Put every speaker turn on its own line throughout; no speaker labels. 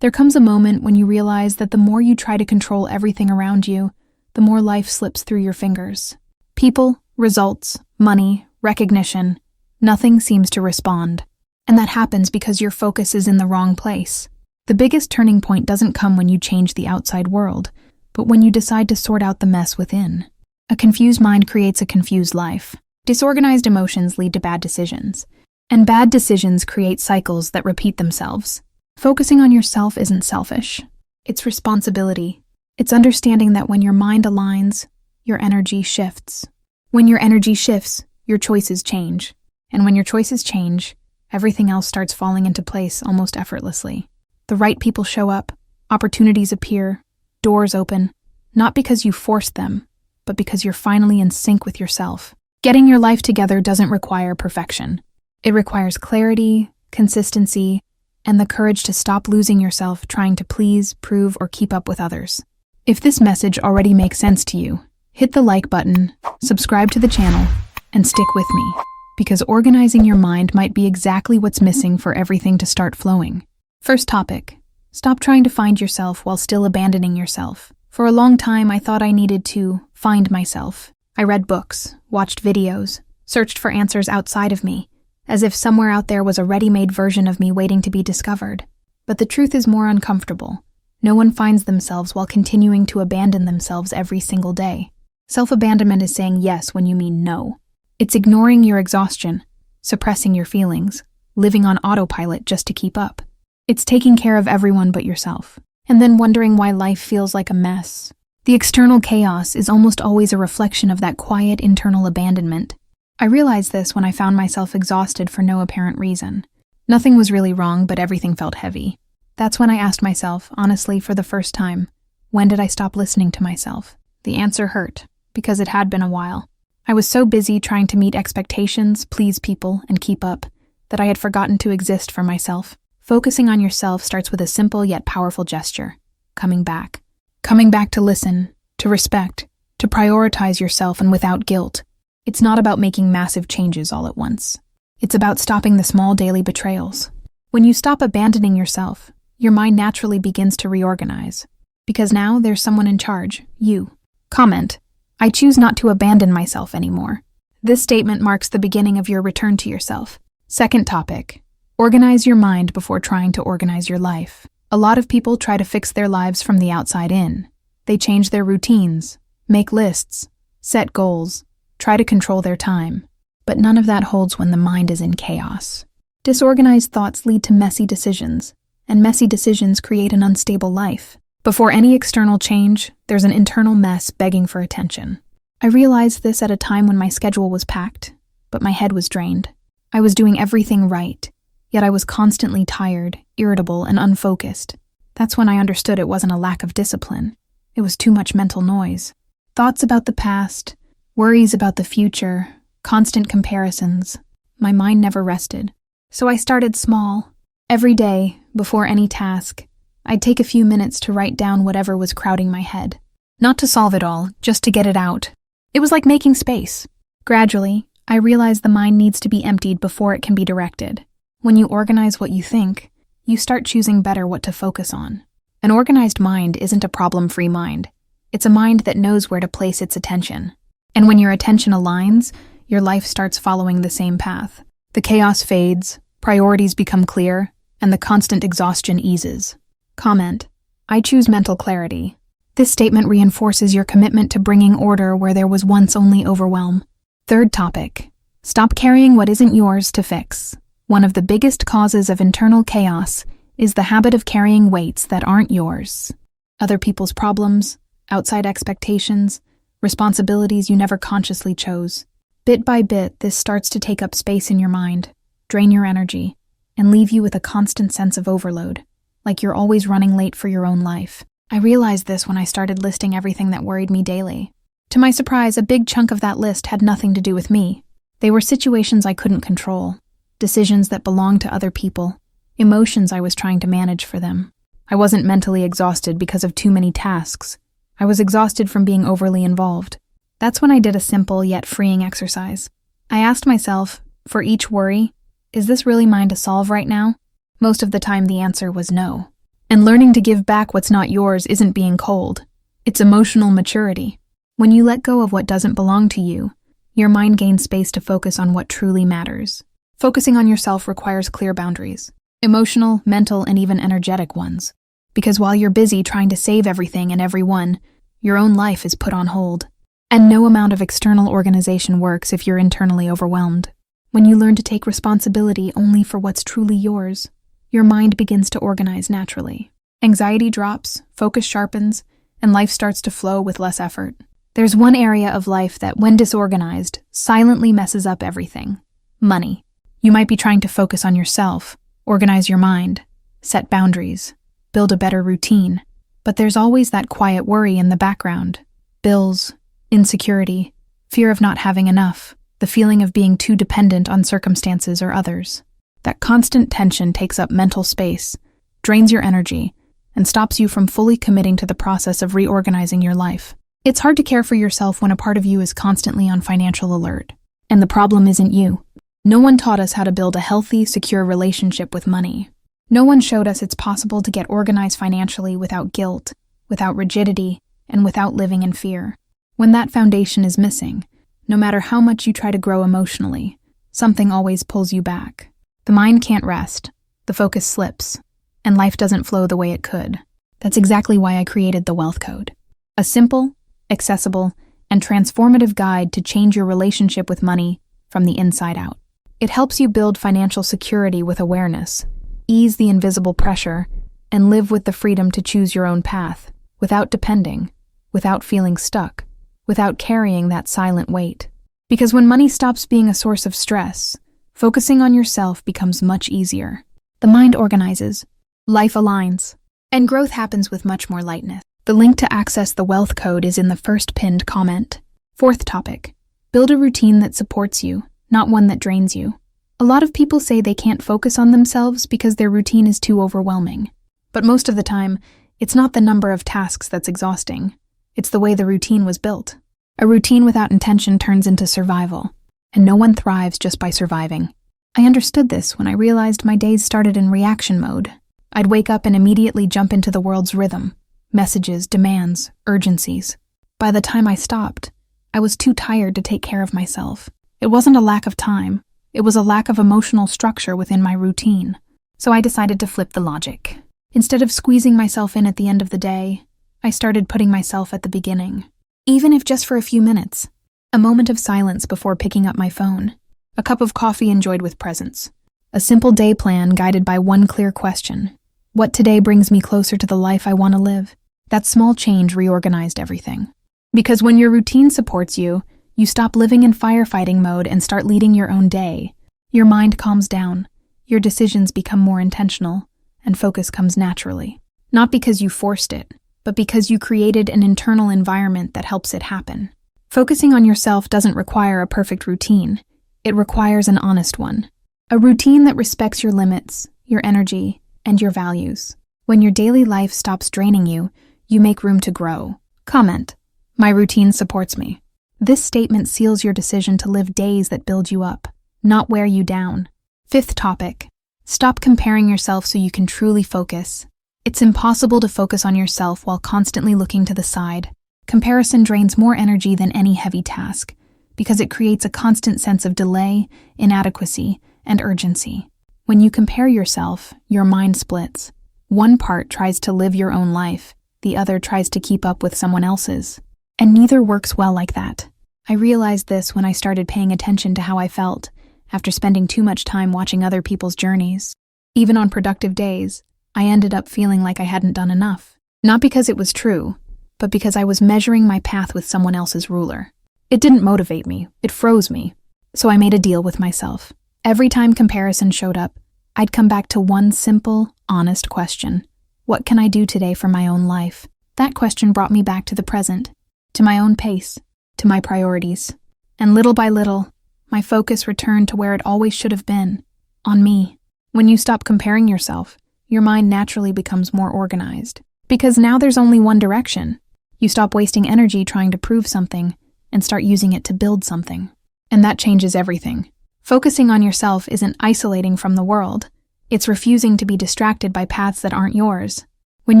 There comes a moment when you realize that the more you try to control everything around you, the more life slips through your fingers. People, results, money, recognition, nothing seems to respond. And that happens because your focus is in the wrong place. The biggest turning point doesn't come when you change the outside world, but when you decide to sort out the mess within. A confused mind creates a confused life. Disorganized emotions lead to bad decisions. And bad decisions create cycles that repeat themselves. Focusing on yourself isn't selfish. It's responsibility. It's understanding that when your mind aligns, your energy shifts. When your energy shifts, your choices change. And when your choices change, everything else starts falling into place almost effortlessly. The right people show up, opportunities appear, doors open, not because you forced them, but because you're finally in sync with yourself. Getting your life together doesn't require perfection. It requires clarity, consistency, and the courage to stop losing yourself trying to please, prove, or keep up with others. If this message already makes sense to you, hit the like button, subscribe to the channel, and stick with me, because organizing your mind might be exactly what's missing for everything to start flowing. First topic: stop trying to find yourself while still abandoning yourself. For a long time, I thought I needed to find myself. I read books, watched videos, searched for answers outside of me, as if somewhere out there was a ready-made version of me waiting to be discovered. But the truth is more uncomfortable. No one finds themselves while continuing to abandon themselves every single day. Self-abandonment is saying yes when you mean no. It's ignoring your exhaustion, suppressing your feelings, living on autopilot just to keep up. It's taking care of everyone but yourself, and then wondering why life feels like a mess. The external chaos is almost always a reflection of that quiet internal abandonment. I realized this when I found myself exhausted for no apparent reason. Nothing was really wrong, but everything felt heavy. That's when I asked myself, honestly, for the first time, when did I stop listening to myself? The answer hurt, because it had been a while. I was so busy trying to meet expectations, please people, and keep up, that I had forgotten to exist for myself. Focusing on yourself starts with a simple yet powerful gesture: coming back. Coming back to listen, to respect, to prioritize yourself and without guilt. It's not about making massive changes all at once. It's about stopping the small daily betrayals. When you stop abandoning yourself, your mind naturally begins to reorganize. Because now there's someone in charge, you. Comment: I choose not to abandon myself anymore. This statement marks the beginning of your return to yourself. Second topic: organize your mind before trying to organize your life. A lot of people try to fix their lives from the outside in. They change their routines, make lists, set goals, try to control their time. But none of that holds when the mind is in chaos. Disorganized thoughts lead to messy decisions, and messy decisions create an unstable life. Before any external change, there's an internal mess begging for attention. I realized this at a time when my schedule was packed, but my head was drained. I was doing everything right, yet I was constantly tired, irritable, and unfocused. That's when I understood it wasn't a lack of discipline. It was too much mental noise. Thoughts about the past, worries about the future, constant comparisons. My mind never rested. So I started small. Every day, before any task, I'd take a few minutes to write down whatever was crowding my head. Not to solve it all, just to get it out. It was like making space. Gradually, I realized the mind needs to be emptied before it can be directed. When you organize what you think, you start choosing better what to focus on. An organized mind isn't a problem-free mind. It's a mind that knows where to place its attention. And when your attention aligns, your life starts following the same path. The chaos fades, priorities become clear, and the constant exhaustion eases. Comment: I choose mental clarity. This statement reinforces your commitment to bringing order where there was once only overwhelm. Third topic: stop carrying what isn't yours to fix. One of the biggest causes of internal chaos is the habit of carrying weights that aren't yours. Other people's problems, outside expectations, responsibilities you never consciously chose. Bit by bit, this starts to take up space in your mind, drain your energy, and leave you with a constant sense of overload, like you're always running late for your own life. I realized this when I started listing everything that worried me daily. To my surprise, a big chunk of that list had nothing to do with me. They were situations I couldn't control, decisions that belonged to other people, emotions I was trying to manage for them. I wasn't mentally exhausted because of too many tasks. I was exhausted from being overly involved. That's when I did a simple yet freeing exercise. I asked myself, for each worry, is this really mine to solve right now? Most of the time the answer was no. And learning to give back what's not yours isn't being cold. It's emotional maturity. When you let go of what doesn't belong to you, your mind gains space to focus on what truly matters. Focusing on yourself requires clear boundaries. Emotional, mental, and even energetic ones. Because while you're busy trying to save everything and everyone, your own life is put on hold. And no amount of external organization works if you're internally overwhelmed. When you learn to take responsibility only for what's truly yours, your mind begins to organize naturally. Anxiety drops, focus sharpens, and life starts to flow with less effort. There's one area of life that, when disorganized, silently messes up everything: money. You might be trying to focus on yourself, organize your mind, set boundaries, build a better routine, but there's always that quiet worry in the background. Bills, insecurity, fear of not having enough, the feeling of being too dependent on circumstances or others. That constant tension takes up mental space, drains your energy, and stops you from fully committing to the process of reorganizing your life. It's hard to care for yourself when a part of you is constantly on financial alert. And the problem isn't you. No one taught us how to build a healthy, secure relationship with money. No one showed us it's possible to get organized financially without guilt, without rigidity, and without living in fear. When that foundation is missing, no matter how much you try to grow emotionally, something always pulls you back. The mind can't rest, the focus slips, and life doesn't flow the way it could. That's exactly why I created the Wealth Code. A simple, accessible, and transformative guide to change your relationship with money from the inside out. It helps you build financial security with awareness, ease the invisible pressure, and live with the freedom to choose your own path, without depending, without feeling stuck, without carrying that silent weight. Because when money stops being a source of stress, focusing on yourself becomes much easier. The mind organizes, life aligns, and growth happens with much more lightness. The link to access the Wealth Code is in the first pinned comment. Fourth topic: build a routine that supports you, not one that drains you. A lot of people say they can't focus on themselves because their routine is too overwhelming. But most of the time, it's not the number of tasks that's exhausting. It's the way the routine was built. A routine without intention turns into survival, and no one thrives just by surviving. I understood this when I realized my days started in reaction mode. I'd wake up and immediately jump into the world's rhythm. Messages, demands, urgencies. By the time I stopped, I was too tired to take care of myself. It wasn't a lack of time, it was a lack of emotional structure within my routine. So I decided to flip the logic. Instead of squeezing myself in at the end of the day, I started putting myself at the beginning. Even if just for a few minutes. A moment of silence before picking up my phone. A cup of coffee enjoyed with presence. A simple day plan guided by one clear question: what today brings me closer to the life I want to live? That small change reorganized everything. Because when your routine supports you, you stop living in firefighting mode and start leading your own day. Your mind calms down, your decisions become more intentional, and focus comes naturally. Not because you forced it, but because you created an internal environment that helps it happen. Focusing on yourself doesn't require a perfect routine. It requires an honest one. A routine that respects your limits, your energy, and your values. When your daily life stops draining you, you make room to grow. Comment: my routine supports me. This statement seals your decision to live days that build you up, not wear you down. Fifth topic: stop comparing yourself so you can truly focus. It's impossible to focus on yourself while constantly looking to the side. Comparison drains more energy than any heavy task, because it creates a constant sense of delay, inadequacy, and urgency. When you compare yourself, your mind splits. One part tries to live your own life, the other tries to keep up with someone else's. And neither works well like that. I realized this when I started paying attention to how I felt after spending too much time watching other people's journeys. Even on productive days, I ended up feeling like I hadn't done enough. Not because it was true, but because I was measuring my path with someone else's ruler. It didn't motivate me, it froze me. So I made a deal with myself. Every time comparison showed up, I'd come back to one simple, honest question: what can I do today for my own life? That question brought me back to the present, to my own pace, to my priorities. And little by little, my focus returned to where it always should have been, on me. When you stop comparing yourself, your mind naturally becomes more organized. Because now there's only one direction. You stop wasting energy trying to prove something and start using it to build something. And that changes everything. Focusing on yourself isn't isolating from the world. It's refusing to be distracted by paths that aren't yours. When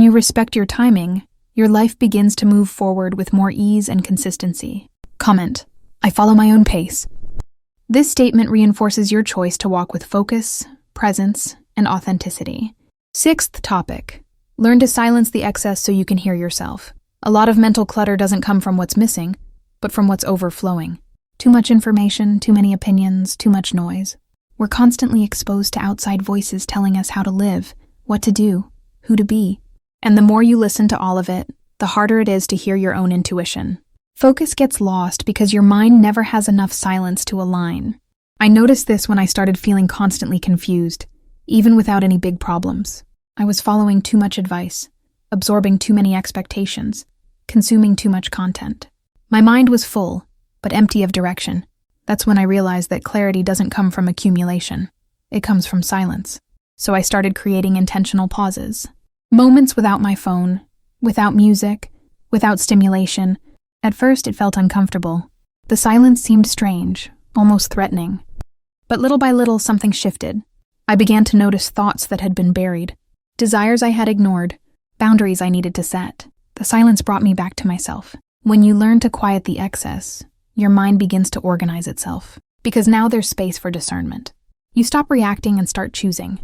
you respect your timing, your life begins to move forward with more ease and consistency. Comment: I follow my own pace. This statement reinforces your choice to walk with focus, presence, and authenticity. Sixth topic: learn to silence the excess so you can hear yourself. A lot of mental clutter doesn't come from what's missing, but from what's overflowing. Too much information, too many opinions, too much noise. We're constantly exposed to outside voices telling us how to live, what to do, who to be. And the more you listen to all of it, the harder it is to hear your own intuition. Focus gets lost because your mind never has enough silence to align. I noticed this when I started feeling constantly confused, even without any big problems. I was following too much advice, absorbing too many expectations, consuming too much content. My mind was full, but empty of direction. That's when I realized that clarity doesn't come from accumulation. It comes from silence. So I started creating intentional pauses. Moments without my phone, without music, without stimulation. At first it felt uncomfortable. The silence seemed strange, almost threatening. But little by little something shifted. I began to notice thoughts that had been buried, desires I had ignored, boundaries I needed to set. The silence brought me back to myself. When you learn to quiet the excess, your mind begins to organize itself, because now there's space for discernment. You stop reacting and start choosing.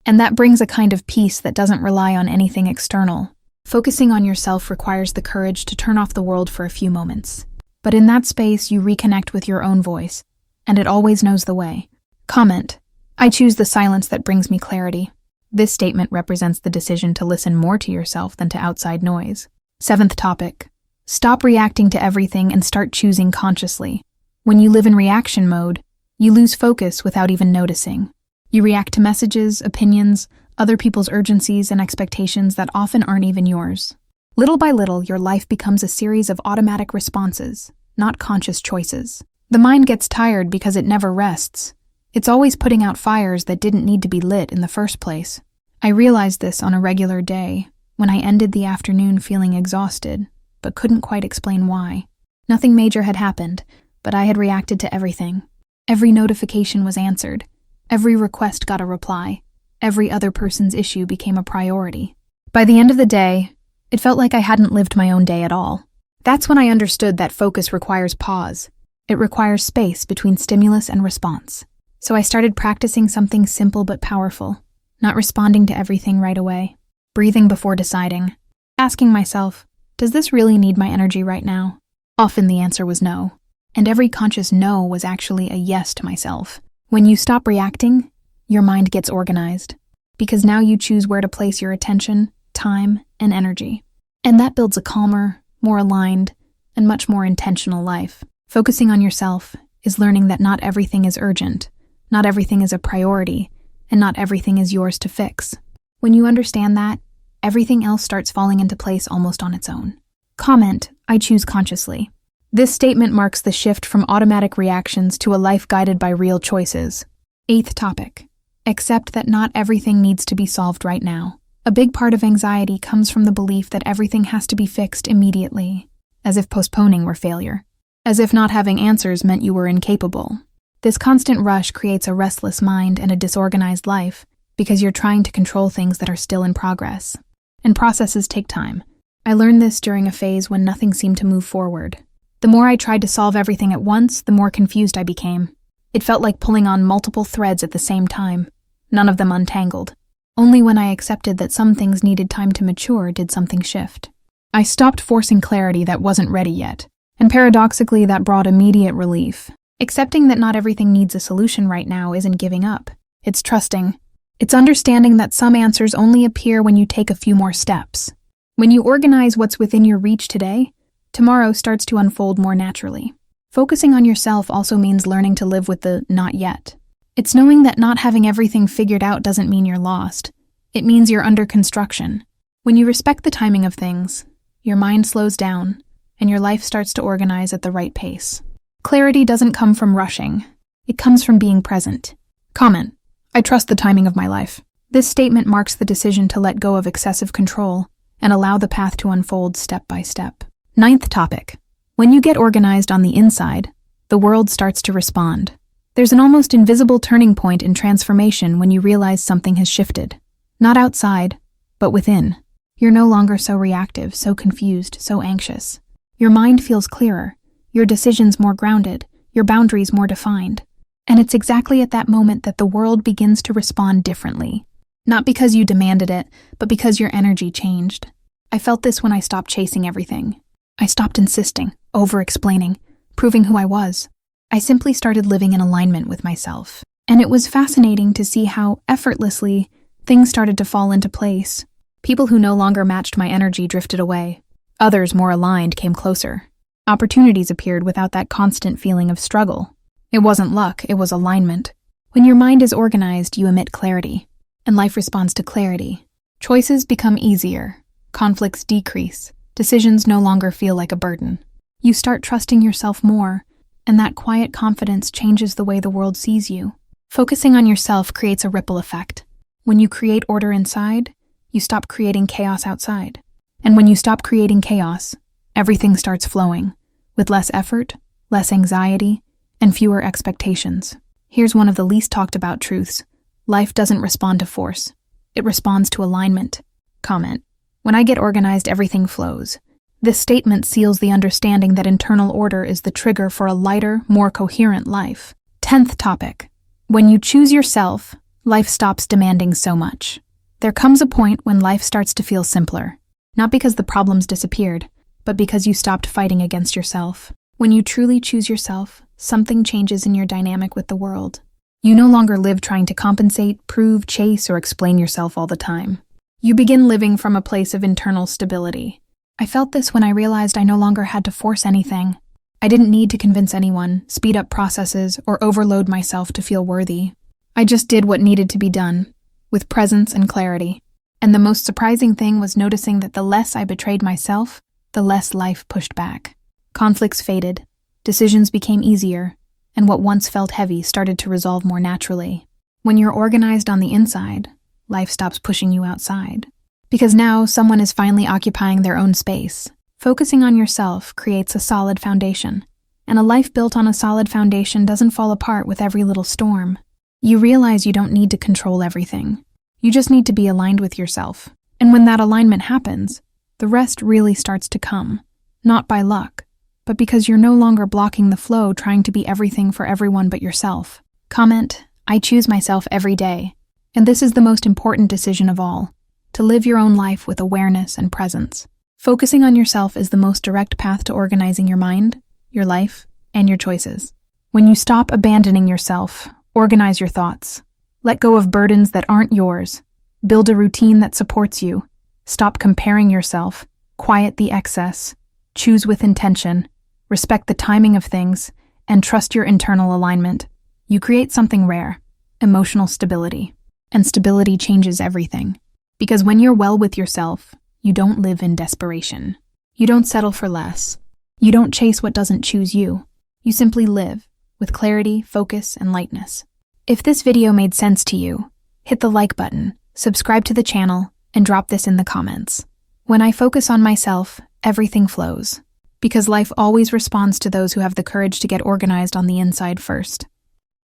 And that brings a kind of peace that doesn't rely on anything external. Focusing on yourself requires the courage to turn off the world for a few moments. But in that space, you reconnect with your own voice, and it always knows the way. Comment: I choose the silence that brings me clarity. This statement represents the decision to listen more to yourself than to outside noise. Seventh topic: stop reacting to everything and start choosing consciously. When you live in reaction mode, you lose focus without even noticing. You react to messages, opinions, other people's urgencies and expectations that often aren't even yours. Little by little, your life becomes a series of automatic responses, not conscious choices. The mind gets tired because it never rests. It's always putting out fires that didn't need to be lit in the first place. I realized this on a regular day, when I ended the afternoon feeling exhausted, but couldn't quite explain why. Nothing major had happened, but I had reacted to everything. Every notification was answered. Every request got a reply. Every other person's issue became a priority. By the end of the day, it felt like I hadn't lived my own day at all. That's when I understood that focus requires pause. It requires space between stimulus and response. So I started practicing something simple but powerful, not responding to everything right away, breathing before deciding, asking myself, does this really need my energy right now? Often the answer was no, and every conscious no was actually a yes to myself. When you stop reacting, your mind gets organized, because now you choose where to place your attention, time, and energy. And that builds a calmer, more aligned, and much more intentional life. Focusing on yourself is learning that not everything is urgent, not everything is a priority, and not everything is yours to fix. When you understand that, everything else starts falling into place almost on its own. Comment: I choose consciously. This statement marks the shift from automatic reactions to a life guided by real choices. Eighth topic: accept that not everything needs to be solved right now. A big part of anxiety comes from the belief that everything has to be fixed immediately, as if postponing were failure, as if not having answers meant you were incapable. This constant rush creates a restless mind and a disorganized life because you're trying to control things that are still in progress. And processes take time. I learned this during a phase when nothing seemed to move forward. The more I tried to solve everything at once, the more confused I became. It felt like pulling on multiple threads at the same time, none of them untangled. Only when I accepted that some things needed time to mature did something shift. I stopped forcing clarity that wasn't ready yet, and paradoxically that brought immediate relief. Accepting that not everything needs a solution right now isn't giving up. It's trusting. It's understanding that some answers only appear when you take a few more steps. When you organize what's within your reach today, tomorrow starts to unfold more naturally. Focusing on yourself also means learning to live with the not yet. It's knowing that not having everything figured out doesn't mean you're lost. It means you're under construction. When you respect the timing of things, your mind slows down, and your life starts to organize at the right pace. Clarity doesn't come from rushing. It comes from being present. Comment: I trust the timing of my life. This statement marks the decision to let go of excessive control and allow the path to unfold step by step. Ninth topic: when you get organized on the inside, the world starts to respond. There's an almost invisible turning point in transformation when you realize something has shifted. Not outside, but within. You're no longer so reactive, so confused, so anxious. Your mind feels clearer, your decisions more grounded, your boundaries more defined. And it's exactly at that moment that the world begins to respond differently. Not because you demanded it, but because your energy changed. I felt this when I stopped chasing everything. I stopped insisting, over-explaining, proving who I was. I simply started living in alignment with myself. And it was fascinating to see how effortlessly things started to fall into place. People who no longer matched my energy drifted away. Others, more aligned, came closer. Opportunities appeared without that constant feeling of struggle. It wasn't luck, it was alignment. When your mind is organized, you emit clarity. And life responds to clarity. Choices become easier. Conflicts decrease. Decisions no longer feel like a burden. You start trusting yourself more, and that quiet confidence changes the way the world sees you. Focusing on yourself creates a ripple effect. When you create order inside, you stop creating chaos outside. And when you stop creating chaos, everything starts flowing, with less effort, less anxiety, and fewer expectations. Here's one of the least talked about truths. Life doesn't respond to force. It responds to alignment. Comment. When I get organized, everything flows. This statement seals the understanding that internal order is the trigger for a lighter, more coherent life. 10th topic. When you choose yourself, life stops demanding so much. There comes a point when life starts to feel simpler. Not because the problems disappeared, but because you stopped fighting against yourself. When you truly choose yourself, something changes in your dynamic with the world. You no longer live trying to compensate, prove, chase, or explain yourself all the time. You begin living from a place of internal stability. I felt this when I realized I no longer had to force anything. I didn't need to convince anyone, speed up processes, or overload myself to feel worthy. I just did what needed to be done, with presence and clarity. And the most surprising thing was noticing that the less I betrayed myself, the less life pushed back. Conflicts faded, decisions became easier, and what once felt heavy started to resolve more naturally. When you're organized on the inside, life stops pushing you outside. Because now someone is finally occupying their own space. Focusing on yourself creates a solid foundation, and a life built on a solid foundation doesn't fall apart with every little storm. You realize you don't need to control everything. You just need to be aligned with yourself. And when that alignment happens, the rest really starts to come. Not by luck, but because you're no longer blocking the flow trying to be everything for everyone but yourself. Comment, I choose myself every day. And this is the most important decision of all, to live your own life with awareness and presence. Focusing on yourself is the most direct path to organizing your mind, your life, and your choices. When you stop abandoning yourself, organize your thoughts. Let go of burdens that aren't yours. Build a routine that supports you. Stop comparing yourself. Quiet the excess. Choose with intention. Respect the timing of things, and trust your internal alignment. You create something rare, emotional stability. And stability changes everything. Because when you're well with yourself, you don't live in desperation. You don't settle for less. You don't chase what doesn't choose you. You simply live with clarity, focus, and lightness. If this video made sense to you, hit the like button, subscribe to the channel, and drop this in the comments. When I focus on myself, everything flows. Because life always responds to those who have the courage to get organized on the inside first.